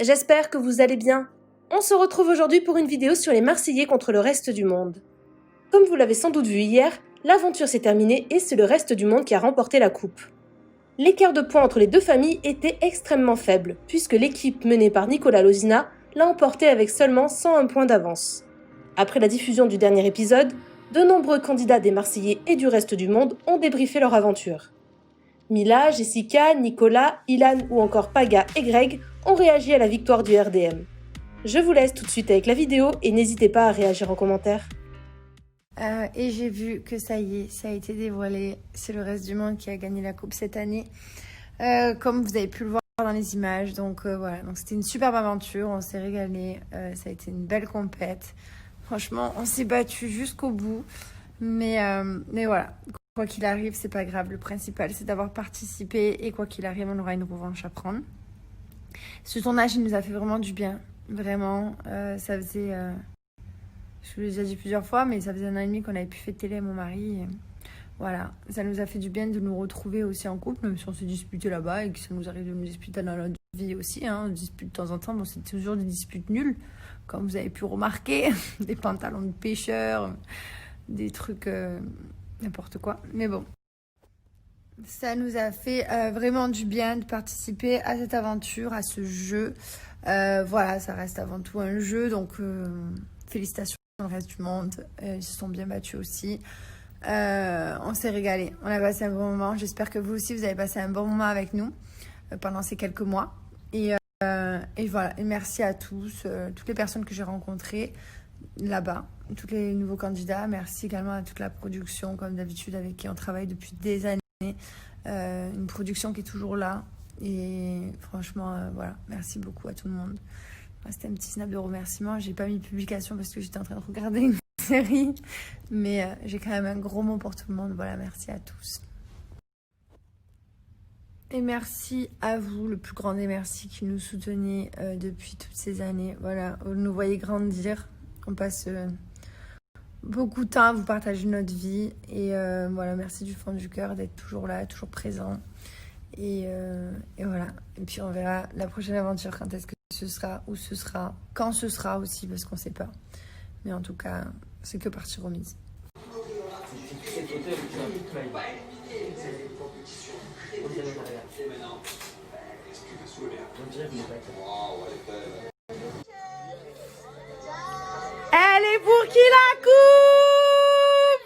j'espère que vous allez bien. On se retrouve aujourd'hui pour une vidéo sur les Marseillais contre le reste du monde. Comme vous l'avez sans doute vu hier, l'aventure s'est terminée et c'est le reste du monde qui a remporté la coupe. L'écart de points entre les deux familles était extrêmement faible, puisque l'équipe menée par Nicolas Lozina l'a emporté avec seulement 101 points d'avance. Après la diffusion du dernier épisode, de nombreux candidats des Marseillais et du reste du monde ont débriefé leur aventure. Mila, Jessica, Nicolas, Ilan ou encore Paga et Greg ont réagi à la victoire du RDM. Je vous laisse tout de suite avec la vidéo et n'hésitez pas à réagir en commentaire. Et j'ai vu que ça y est, ça a été dévoilé. C'est le reste du monde qui a gagné la coupe cette année. Comme vous avez pu le voir dans les images. Donc voilà, donc c'était une superbe aventure. On s'est régalé. Ça a été une belle compète. Franchement, on s'est battu jusqu'au bout. Mais voilà, quoi qu'il arrive, c'est pas grave. Le principal, c'est d'avoir participé. Et quoi qu'il arrive, on aura une revanche à prendre. Ce tournage, il nous a fait vraiment du bien. Vraiment, ça faisait... je vous l'ai déjà dit plusieurs fois, mais ça faisait 1 an et demi qu'on avait pu fêter télé, mon mari. Et voilà, ça nous a fait du bien de nous retrouver aussi en couple, même si on s'est disputé là-bas et que ça nous arrive de nous disputer dans notre vie aussi. On dispute de temps en temps, bon, c'est toujours des disputes nulles, comme vous avez pu remarquer. Des pantalons de pêcheur, des trucs, n'importe quoi. Mais bon, ça nous a fait vraiment du bien de participer à cette aventure, à ce jeu. Voilà, ça reste avant tout un jeu, donc félicitations le reste du monde, ils se sont bien battus aussi. On s'est régalé, on a passé un bon moment. J'espère que vous aussi vous avez passé un bon moment avec nous pendant ces quelques mois. Et voilà, et merci à tous, toutes les personnes que j'ai rencontrées là-bas, tous les nouveaux candidats. Merci également à toute la production, comme d'habitude, avec qui on travaille depuis des années. Une production qui est toujours là. Et franchement, voilà, merci beaucoup à tout le monde. C'était un petit snap de remerciement. J'ai pas mis de publication parce que j'étais en train de regarder une série. Mais j'ai quand même un gros mot pour tout le monde. Voilà, merci à tous. Et merci à vous, le plus grand des merci qui nous soutenez depuis toutes ces années. Voilà, vous nous voyez grandir. On passe beaucoup de temps à vous partager notre vie. Et voilà, merci du fond du cœur d'être toujours là, toujours présent. Et voilà. Et puis on verra la prochaine aventure, quand est-ce que ce sera, où ce sera, quand ce sera aussi, parce qu'on ne sait pas. Mais en tout cas, c'est que partie remise. Elle est pour qui la coupe?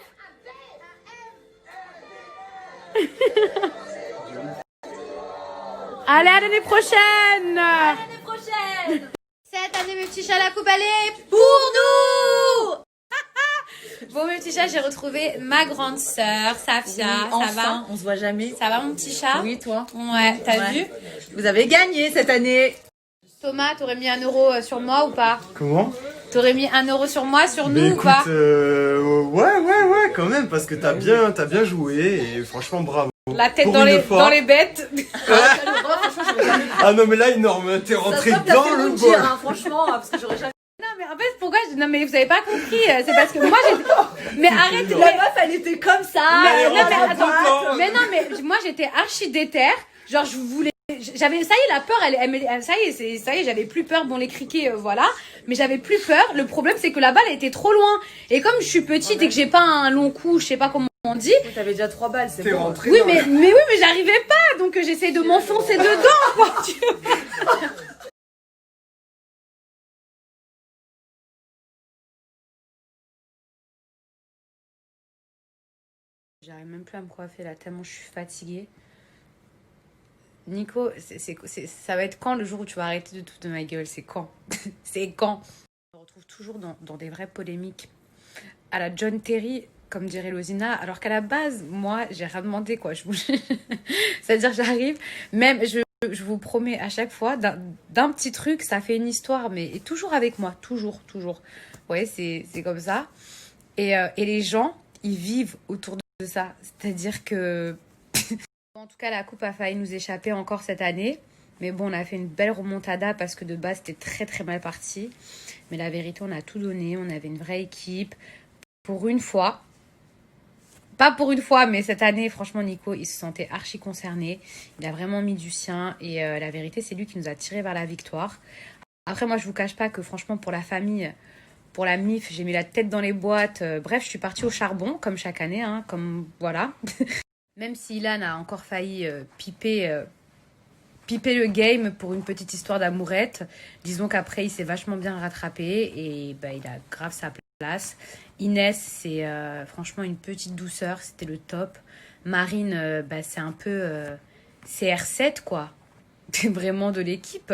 Allez, à l'année prochaine! À l'année prochaine! Cette année, mes petits chats, la coupe, elle est Pour nous! Bon, mes petits chats, j'ai retrouvé ma grande sœur, Safia. Oui, ça enfin, va? on se voit jamais. Ça va, mon petit chat? Oui, toi? Ouais, t'as vu? Vous avez gagné cette année. Thomas, t'aurais mis 1 euro sur moi ou pas? Comment? T'aurais mis 1 euro sur moi, sur nous Mais ou pas? ouais, quand même, parce que t'as bien joué et franchement, bravo. La tête Pour dans une fois. les bêtes. Ah non, mais là, énorme, t'es rentré dans le bol. Hein, franchement, parce que j'aurais jamais. Non, mais en fait, pourquoi non, mais vous avez pas compris. C'est parce que moi, j'ai. Mais arrête, La meuf, elle était comme ça. Elle est non, mais rentrée attends, dedans. mais non, mais moi j'étais archi déter. Genre, je voulais. J'avais, ça y est, la peur, ça y est, j'avais plus peur. Bon, les criquets, voilà. Mais j'avais plus peur. Le problème, c'est que la balle était trop loin. Et comme je suis petite et que j'ai pas un long cou, je sais pas comment on dit. T'avais déjà 3 balles, c'est T'es bon. rentré Oui, dans mais oui, mais j'arrivais pas. Donc, j'essaie de m'enfoncer dedans, quoi. J'arrive même plus à me coiffer là, tellement je suis fatiguée. Nico, ça va être quand le jour où tu vas arrêter de tout de ma gueule? C'est quand? C'est quand? On se retrouve toujours dans des vraies polémiques. À la John Terry, comme dirait Lozina, alors qu'à la base, moi, j'ai rien demandé, quoi. C'est-à-dire, j'arrive, même, je vous promets, à chaque fois, d'un petit truc, ça fait une histoire, mais et toujours avec moi, toujours. Ouais, c'est comme ça. Et les gens, ils vivent autour de ça. C'est-à-dire que... En tout cas, la coupe a failli nous échapper encore cette année. Mais bon, on a fait une belle remontada parce que de base, c'était très, très mal parti. Mais la vérité, on a tout donné. On avait une vraie équipe. Pour une fois, pas pour une fois, mais cette année, franchement, Nico, il se sentait archi concerné. Il a vraiment mis du sien. Et la vérité, c'est lui qui nous a tiré vers la victoire. Après, moi, je vous cache pas que franchement, pour la famille, pour la MIF, j'ai mis la tête dans les boîtes. Bref, je suis partie au charbon, comme chaque année. Hein, comme voilà. Même si Ilan a encore failli piper le game pour une petite histoire d'amourette. Disons qu'après, il s'est vachement bien rattrapé et bah, il a grave sa place. Inès, c'est franchement une petite douceur, c'était le top. Marine, bah, c'est un peu CR7, quoi. C'est vraiment de l'équipe.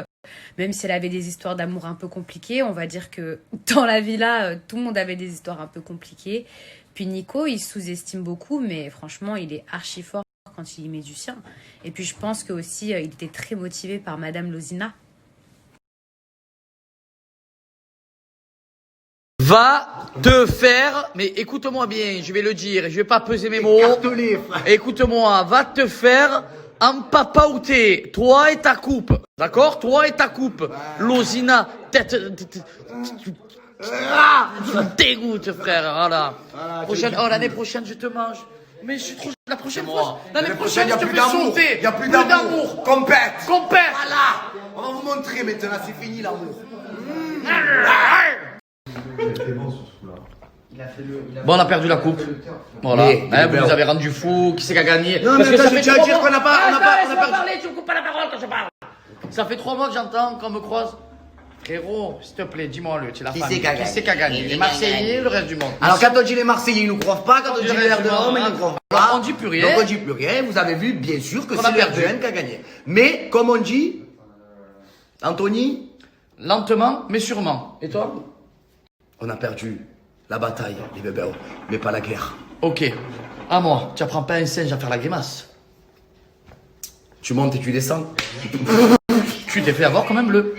Même si elle avait des histoires d'amour un peu compliquées, on va dire que dans la villa, tout le monde avait des histoires un peu compliquées. Puis Nico, il sous-estime beaucoup, mais franchement, il est archi fort quand il y met du sien. Et puis je pense que aussi, il était très motivé par Madame Lozina. Va te faire, mais écoute-moi bien, je vais le dire, je vais pas peser mes mots. Écoute-moi, va te faire empapaouter, toi et ta coupe, d'accord? Toi et ta coupe, Lozina, tête, tu me dégoûtes, frère, voilà. L'année prochaine, je te mange. Mais je suis trop... La prochaine fois, l'année prochaine, je te fais sauter. Il n'y a plus d'amour. Compète. Voilà. On va vous montrer maintenant, c'est fini l'amour. Bon, on a perdu la coupe. Voilà. Vous nous avez rendu fou. Qui c'est qui a gagné? Non, parce mais que ça fait tu vas 3 dire mois. qu'on n'a pas Laisse-moi parler, tu me coupes pas la parole quand je parle. Ça fait 3 mois que j'entends qu'on me croise. Frérot, s'il te plaît, dis-moi-le. Tu es la Qui famille. c'est qui a Qui gagné? c'est qui a gagné? Les Marseillais, le reste du monde. Alors quand on dit les Marseillais, ils nous croient pas. Quand on dit les Verdun, ils nous croient pas. On dit plus rien. Donc on dit plus rien. Vous avez vu, bien sûr, que On c'est a perdu. Verdun qui a gagné. Mais, comme on dit, Anthony, Lentement, mais sûrement. Et toi? on a perdu la bataille, les bébés, mais pas la guerre. Ok. À moi. Tu apprends pas un singe à faire la grimace. Tu montes et tu descends. Tu t'es fait avoir comme un bleu.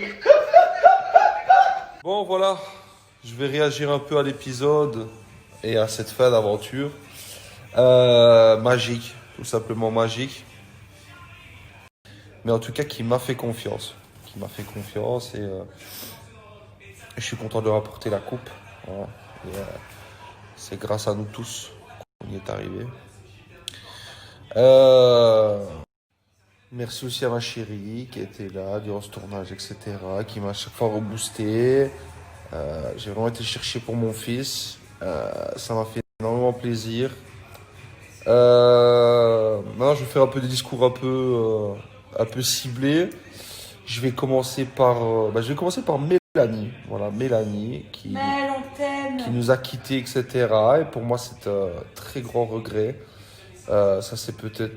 Bon voilà, je vais réagir un peu à l'épisode et à cette fin d'aventure. Magique, tout simplement magique. Mais en tout cas qui m'a fait confiance. Et je suis content de rapporter la coupe. Voilà. Et, c'est grâce à nous tous qu'on y est arrivé. Merci aussi à ma chérie qui était là durant ce tournage, etc. Qui m'a à chaque fois reboosté. J'ai vraiment été chercher pour mon fils. Ça m'a fait énormément plaisir. Maintenant, je vais faire un peu des discours un peu ciblés. Je vais commencer par Mélanie. Voilà, Mélanie qui nous a quittés, etc. Et pour moi, c'est un très grand regret. Ça s'est peut-être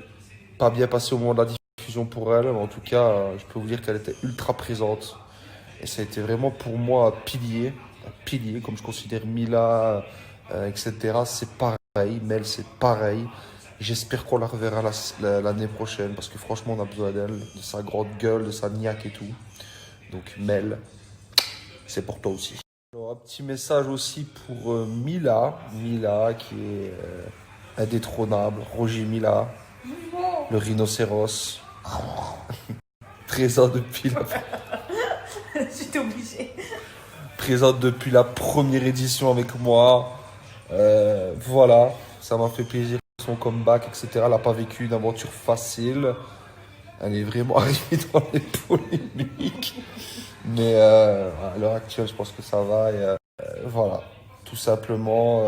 pas bien passé au moment de la diffusion pour elle, mais en tout cas, je peux vous dire qu'elle était ultra présente. Et ça a été vraiment pour moi un pilier, comme je considère Mila, etc. C'est pareil, Mel, c'est pareil. J'espère qu'on la reverra l'année prochaine, parce que franchement, on a besoin d'elle, de sa grande gueule, de sa niaque et tout. Donc Mel, c'est pour toi aussi. Alors, un petit message aussi pour Mila qui est indétrônable, Roger Mila, le rhinocéros, présent depuis la... J'étais obligée. Présente depuis la première édition avec moi. Voilà, ça m'a fait plaisir son comeback, etc. Elle n'a pas vécu une aventure facile. Elle est vraiment arrivée dans les polémiques. Mais à l'heure actuelle, je pense que ça va. Et voilà, tout simplement,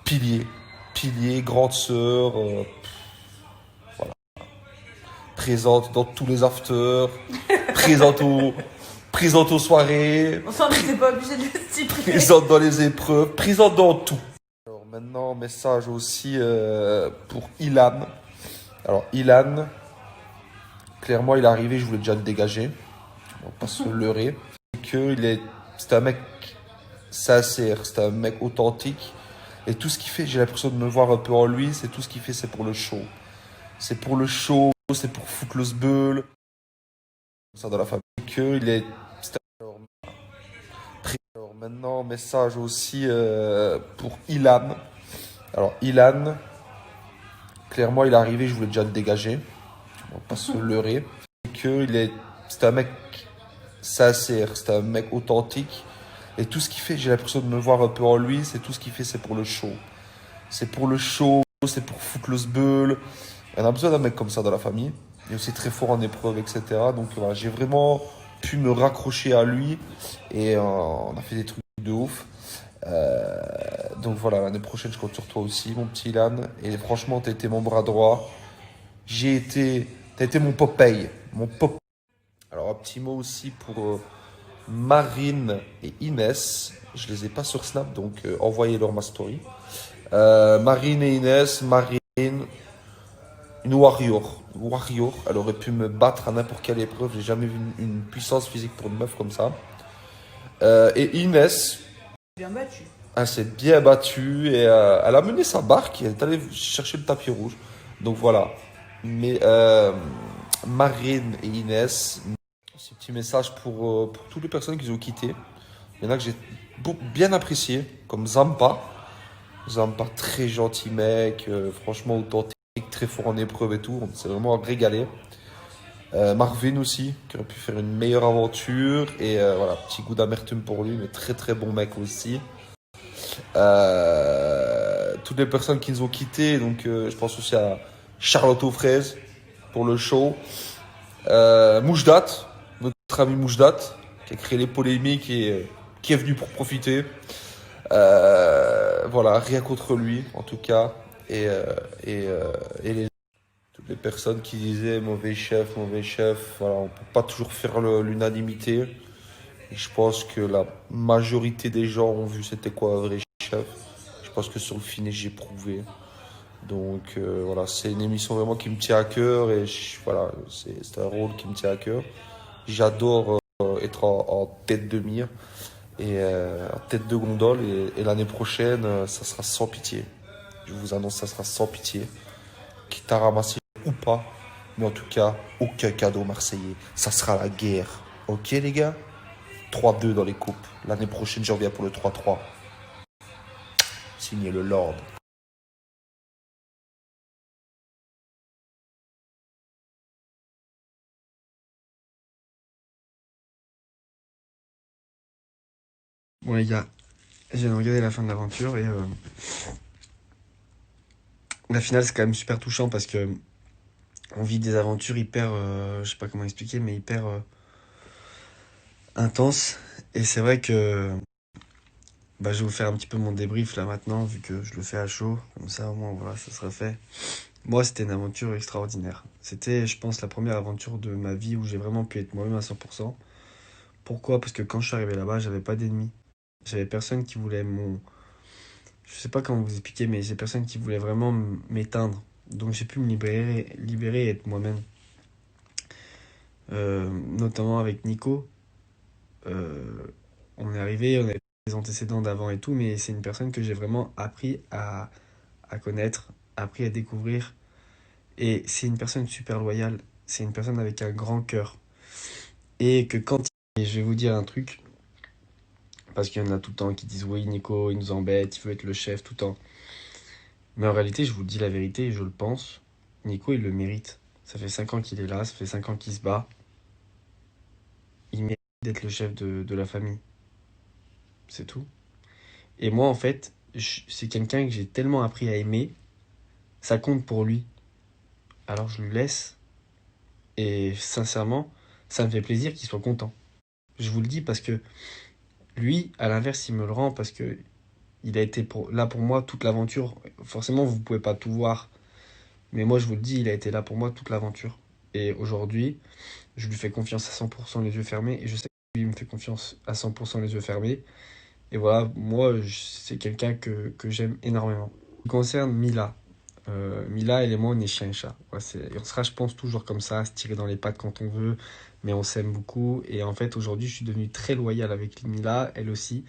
pilier, grande sœur. Voilà. Présente dans tous les afters, présente aux soirées, On s'en était pas obligé de le stipuler. présente dans les épreuves, présente dans tout. Alors maintenant, message aussi pour Ilan. Alors Ilan, clairement il est arrivé, je voulais déjà le dégager, on va pas se leurrer. C'est un mec sincère, c'est un mec authentique. Et tout ce qu'il fait, j'ai l'impression de me voir un peu en lui, c'est tout ce qu'il fait, c'est pour le show. C'est pour le show, c'est pour foutre le sbeul. Ça dans la famille. Alors maintenant, message aussi pour Ilan. Alors Ilan, clairement il est arrivé, je voulais déjà le dégager. On va pas se leurrer. C'est un mec sincère, c'est un mec authentique. Et tout ce qu'il fait, j'ai l'impression de me voir un peu en lui, c'est tout ce qu'il fait, c'est pour le show. C'est pour le show, c'est pour foutre le sbeul. On a besoin d'un mec comme ça dans la famille. Il est aussi très fort en épreuve, etc. Donc voilà, j'ai vraiment pu me raccrocher à lui et on a fait des trucs de ouf. Donc voilà, l'année prochaine, je compte sur toi aussi, mon petit Ilan. Et franchement, t'as été mon bras droit. T'as été mon Popeye. Mon Popeye. Alors, un petit mot aussi pour Marine et Inès. Je les ai pas sur Snap, donc envoyez-leur ma story. Marine et Inès. Marine, une warrior. Warrior. Elle aurait pu me battre à n'importe quelle épreuve. J'ai jamais vu une puissance physique pour une meuf comme ça. Et Inès. Bien battu. Elle s'est bien battue et elle a mené sa barque et elle est allée chercher le tapis rouge. Donc voilà. Mais Marine et Inès, ce petit message pour toutes les personnes qui ont quitté. Il y en a que j'ai bien apprécié, comme Zampa. Zampa, très gentil mec, franchement authentique, très fort en épreuve et tout. On s'est vraiment régalé. Marvin aussi, qui aurait pu faire une meilleure aventure. Et voilà, petit goût d'amertume pour lui, mais très très bon mec aussi. Toutes les personnes qui nous ont quittés, donc je pense aussi à Charlotte aux fraises pour le show. Moujdat, notre ami Moujdat, qui a créé les polémiques et qui est venu pour profiter. Voilà, rien contre lui en tout cas. Et toutes les personnes qui disaient mauvais chef, voilà, on peut pas toujours faire l'unanimité. Et je pense que la majorité des gens ont vu c'était quoi un vrai chef. Je pense que sur le finish, j'ai prouvé. Donc voilà, c'est une émission vraiment qui me tient à cœur et voilà, c'est un rôle qui me tient à cœur. J'adore être en tête de mire et en tête de gondole et l'année prochaine, ça sera sans pitié. Je vous annonce, ça sera sans pitié. Quitte à ramasser ou pas, mais en tout cas, aucun cadeau marseillais. Ça sera la guerre. Ok les gars ? 3-2 dans les coupes. L'année prochaine, j'en reviens pour le 3-3. Signé le Lord. Bon les gars, j'ai regardé la fin de l'aventure et la finale c'est quand même super touchant parce que on vit des aventures hyper, je sais pas comment expliquer, mais hyper intenses. Et c'est vrai que je vais vous faire un petit peu mon débrief là maintenant, vu que je le fais à chaud, comme ça au moins voilà, ça sera fait. Moi c'était une aventure extraordinaire. C'était, je pense, la première aventure de ma vie où j'ai vraiment pu être moi-même à 100%. Pourquoi ? Parce que quand je suis arrivé là-bas, j'avais pas d'ennemis. J'avais personne qui voulait je sais pas comment vous expliquer, mais j'ai personne qui voulait vraiment m'éteindre. Donc j'ai pu me libérer et être moi-même. Notamment avec Nico. On est arrivé, on avait des antécédents d'avant et tout, mais c'est une personne que j'ai vraiment appris à connaître, appris à découvrir. Et c'est une personne super loyale. C'est une personne avec un grand cœur. Et que quand... Et je vais vous dire un truc. Parce qu'il y en a tout le temps qui disent oui, Nico, il nous embête, il veut être le chef tout le temps. Mais en réalité, je vous dis la vérité et je le pense. Nico, il le mérite. Ça fait 5 ans qu'il est là, ça fait 5 ans qu'il se bat. Il mérite d'être le chef de la famille. C'est tout. Et moi, en fait, c'est quelqu'un que j'ai tellement appris à aimer. Ça compte pour lui. Alors je lui laisse. Et sincèrement, ça me fait plaisir qu'il soit content. Je vous le dis parce que lui, à l'inverse, il me le rend parce que il a été là pour moi toute l'aventure. Forcément, vous pouvez pas tout voir. Mais moi, je vous le dis, il a été là pour moi toute l'aventure. Et aujourd'hui, je lui fais confiance à 100% les yeux fermés. Et je sais que lui me fait confiance à 100% les yeux fermés. Et voilà, moi, c'est quelqu'un que j'aime énormément. En ce qui concerne Mila. Mila, elle et moi, on est chien et chat. Ouais, on sera, je pense, toujours comme ça, à se tirer dans les pattes quand on veut. Mais on s'aime beaucoup. Et en fait, aujourd'hui, je suis devenu très loyal avec Mila, elle aussi.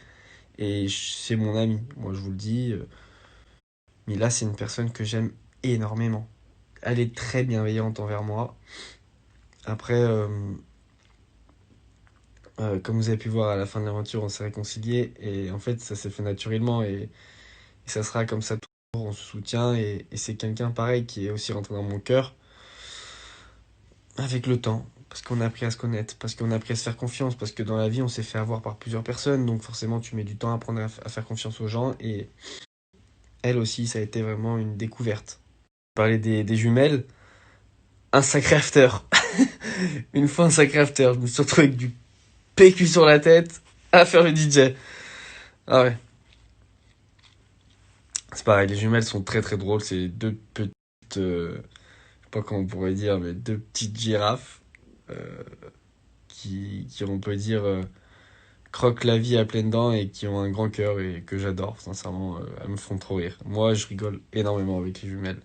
Et c'est mon amie. Moi, je vous le dis. Mila, c'est une personne que j'aime énormément. Elle est très bienveillante envers moi. Après, comme vous avez pu voir à la fin de l'aventure, on s'est réconciliés. Et en fait, ça s'est fait naturellement. Et ça sera comme ça toujours. On se soutient. Et c'est quelqu'un pareil qui est aussi rentré dans mon cœur. Avec le temps. parce qu'on a appris à se connaître, parce qu'on a appris à se faire confiance, parce que dans la vie, on s'est fait avoir par plusieurs personnes, donc forcément, tu mets du temps à apprendre à faire confiance aux gens, et elle aussi, ça a été vraiment une découverte. Parler des jumelles, un sacré after. Une fois un sacré after, je me suis retrouvé avec du PQ sur la tête à faire le DJ. Ah ouais. C'est pareil, les jumelles sont très très drôles, c'est deux petites, je sais pas comment on pourrait dire, mais deux petites girafes qui on peut dire, croquent la vie à pleines dents et qui ont un grand cœur et que j'adore, sincèrement, elles me font trop rire. Moi, je rigole énormément avec les jumelles.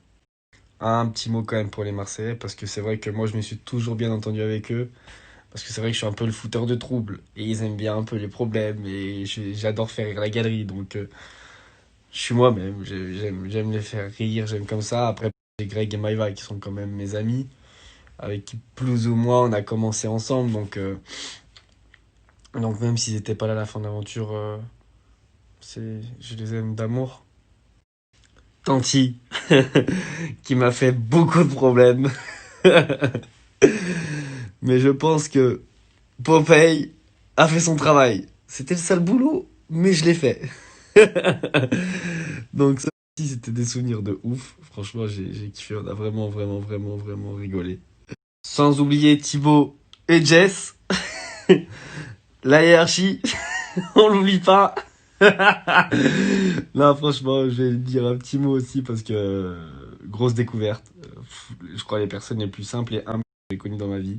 Un petit mot quand même pour les Marseillais, parce que c'est vrai que moi, je me suis toujours bien entendu avec eux, parce que c'est vrai que je suis un peu le fouteur de troubles, et ils aiment bien un peu les problèmes, et j'adore faire rire la galerie, donc je suis moi-même, j'aime les faire rire, j'aime comme ça. Après, j'ai Greg et Maïva qui sont quand même mes amis, avec qui plus ou moins on a commencé ensemble, donc même s'ils n'étaient pas là à la fin de l'aventure, je les aime d'amour. Tanti, qui m'a fait beaucoup de problèmes. Mais je pense que Popeye a fait son travail. C'était le sale boulot, mais je l'ai fait. Donc ça aussi, c'était des souvenirs de ouf. Franchement, j'ai kiffé. On a vraiment, vraiment, vraiment, vraiment rigolé. Sans oublier Thibaut et Jess. La hiérarchie, on l'oublie pas. Non, franchement, je vais le dire un petit mot aussi parce que grosse découverte. Je crois les personnes les plus simples et humbles que j'ai connues dans ma vie.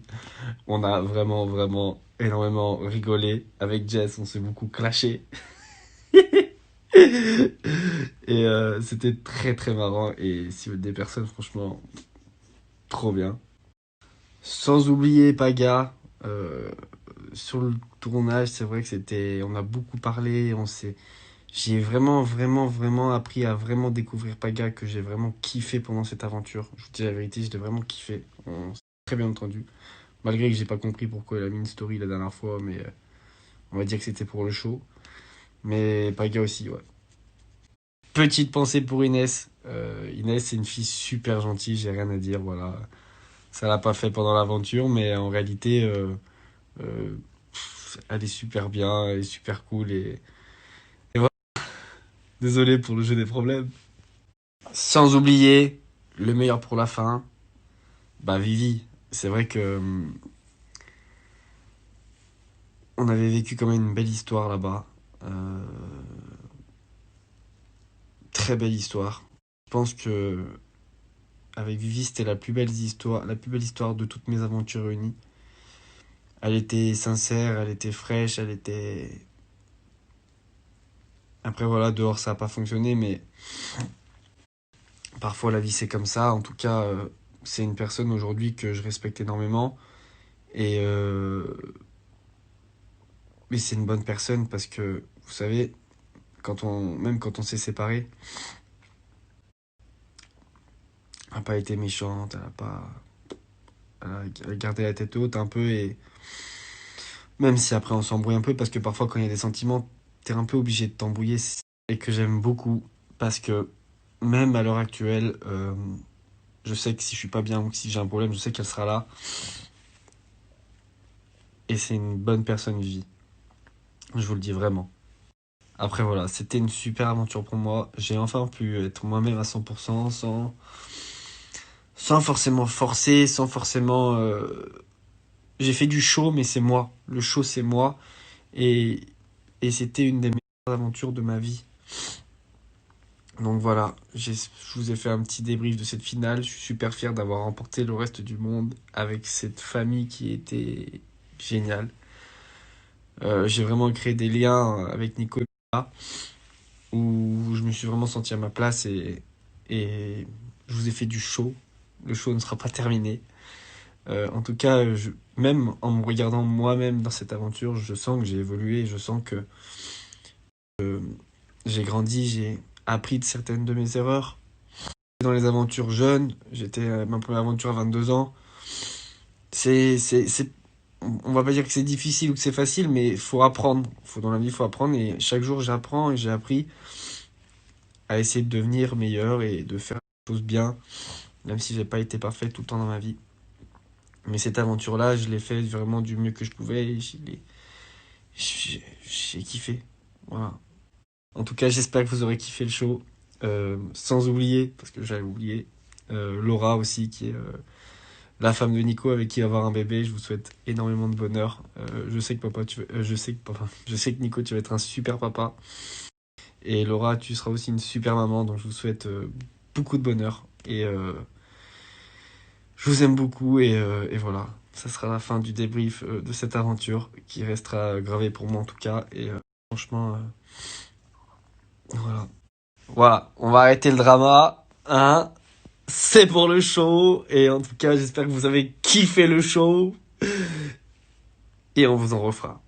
On a vraiment, vraiment énormément rigolé. Avec Jess, on s'est beaucoup clashé. Et c'était très, très marrant. Et si vous êtes des personnes, franchement, trop bien. Sans oublier Paga. Sur le tournage, c'est vrai que on a beaucoup parlé, j'ai vraiment, vraiment, vraiment appris à vraiment découvrir Paga, que j'ai vraiment kiffé pendant cette aventure. Je vous dis la vérité, je l'ai vraiment kiffé. On s'est très bien entendu. Malgré que j'ai pas compris pourquoi elle a mis une story la dernière fois, mais on va dire que c'était pour le show. Mais Paga aussi, ouais. Petite pensée pour Inès. Inès, c'est une fille super gentille, j'ai rien à dire, voilà. Ça l'a pas fait pendant l'aventure, mais en réalité, elle est super bien, elle est super cool et voilà. Désolé pour le jeu des problèmes. Sans oublier, le meilleur pour la fin, bah Vivi. C'est vrai que on avait vécu quand même une belle histoire là-bas. Très belle histoire. Je pense que avec Vivi, c'était la plus belle histoire de toutes mes aventures réunies. Elle était sincère, elle était fraîche, elle était... Après voilà, dehors ça n'a pas fonctionné, mais parfois la vie c'est comme ça. En tout cas, c'est une personne aujourd'hui que je respecte énormément. Et mais c'est une bonne personne parce que, vous savez, même quand on s'est séparés, elle n'a pas été méchante, elle a gardé la tête haute un peu, et même si après on s'embrouille un peu, parce que parfois quand il y a des sentiments, t'es un peu obligé de t'embrouiller, et que j'aime beaucoup, parce que même à l'heure actuelle, je sais que si je suis pas bien ou que si j'ai un problème, je sais qu'elle sera là. Et c'est une bonne personne, Vivi. Je vous le dis vraiment. Après voilà, c'était une super aventure pour moi. J'ai enfin pu être moi-même à 100%, sans forcément forcer, sans forcément... J'ai fait du show, mais c'est moi. Le show, c'est moi. Et c'était une des meilleures aventures de ma vie. Donc voilà, je vous ai fait un petit débrief de cette finale. Je suis super fier d'avoir remporté le reste du monde avec cette famille qui était géniale. J'ai vraiment créé des liens avec Nicolas où je me suis vraiment senti à ma place, et je vous ai fait du show. Le show ne sera pas terminé. En tout cas, même en me regardant moi-même dans cette aventure, je sens que j'ai évolué, je sens que j'ai grandi, j'ai appris de certaines de mes erreurs. Dans les aventures jeunes, j'étais ma première aventure à 22 ans. On va pas dire que c'est difficile ou que c'est facile, mais il faut apprendre. Dans la vie, il faut apprendre, et chaque jour j'apprends, et j'ai appris à essayer de devenir meilleur et de faire les choses bien, même si j'ai pas été parfait tout le temps dans ma vie. Mais cette aventure-là, je l'ai faite vraiment du mieux que je pouvais. Et j'ai kiffé. Voilà. En tout cas, j'espère que vous aurez kiffé le show. Sans oublier, parce que j'avais oublié, Laura aussi, qui est la femme de Nico avec qui il va avoir un bébé. Je vous souhaite énormément de bonheur. Je sais que je sais que Nico, tu vas être un super papa. Et Laura, tu seras aussi une super maman. Donc je vous souhaite beaucoup de bonheur. Et je vous aime beaucoup. Et voilà. Ça sera la fin du débrief de cette aventure qui restera gravée pour moi en tout cas. Et franchement, voilà. Voilà, on va arrêter le drama, hein. C'est pour le show, et en tout cas, j'espère que vous avez kiffé le show, et on vous en refera.